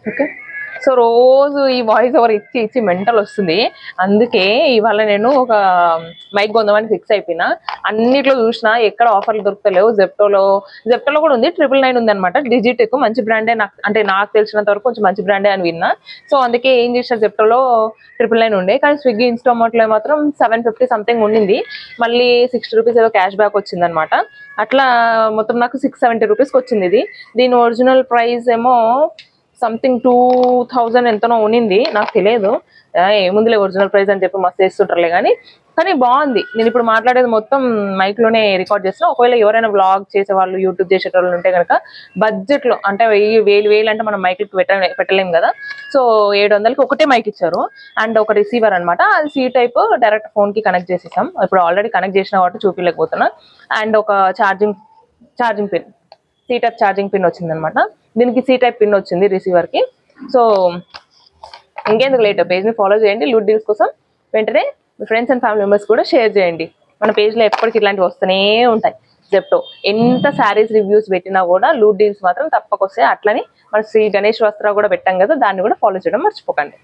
Okay. So రోజు ఈ voice over ఇచ్చి ఇచ్చి మెంటల్ వస్తుంది. అందుకే ఇవాళ నేను ఒక మైక్ కొందామని ఫిక్స్ అయిపోయినా. అన్నిట్లో చూసినా ఎక్కడ ఆఫర్లు దొరుకుతలేవు. జెప్టోలో కూడా ఉంది, 999 ఉంది అనమాట. డిజిటెక్ మంచి బ్రాండే, నాకు తెలిసినంత వరకు కొంచెం మంచి బ్రాండే అని విన్నా. సో అందుకే ఏం చేసిన, జెప్టోలో 999 ఉండే, కానీ స్విగ్గీ ఇన్స్టామార్ట్లో మాత్రం 750 సంథింగ్ ఉండింది. మళ్ళీ 60 రూపీస్ ఏదో క్యాష్ బ్యాక్ వచ్చింది అనమాట. అట్లా మొత్తం నాకు 670 రూపీస్కి వచ్చింది ఇది. దీని ఒరిజినల్ ప్రైస్ ఏమో సంథింగ్ 2000 ఎంతనో ఉన్నింది, నాకు తెలియదు. ఏముందిలే ఒరిజినల్ ప్రైస్ అని చెప్పి మస్తు వేస్తుంటారులే. కానీ బాగుంది. నేను ఇప్పుడు మాట్లాడేది మొత్తం మైక్ లోనే రికార్డ్ చేస్తున్నా. ఒకవేళ ఎవరైనా వ్లాగ్ చేసే వాళ్ళు, యూట్యూబ్ చేసేటోళ్ళు ఉంటే కనుక బడ్జెట్ లో, అంటే వేలు అంటే మనం మైక్ పెట్టలేం కదా. సో 700కి ఒకటే మైక్ ఇచ్చారు అండ్ ఒక రిసీవర్ అనమాట. అది సి టైప్, డైరెక్ట్ ఫోన్ కి కనెక్ట్ చేసేసాం. ఇప్పుడు ఆల్రెడీ కనెక్ట్ చేసిన కాబట్టి చూపించలేకపోతున్నా. అండ్ ఒక charging pin, C type charging pin వచ్చింది అనమాట. దీనికి సి టైప్ పిన్ వచ్చింది రిసీవర్ కి. సో ఇంకెందుకు లేట్, పేజ్ ని ఫాలో చేయండి. లూట్ డీల్స్ కోసం వెంటనే మీ ఫ్రెండ్స్ అండ్ ఫ్యామిలీ మెంబర్స్ కూడా షేర్ చేయండి. మన పేజ్ లో ఎప్పటికి ఇట్లాంటివి వస్తూనే ఉంటాయి. జెప్టో ఎంత శారీస్ రివ్యూస్ పెట్టినా కూడా లూట్ డీల్స్ మాత్రం తప్పకొస్తాయి. అట్లని మన శ్రీ గణేష్ వస్త్ర కూడా పెట్టాం కదా, దాన్ని కూడా ఫాలో చేయడం మర్చిపోకండి.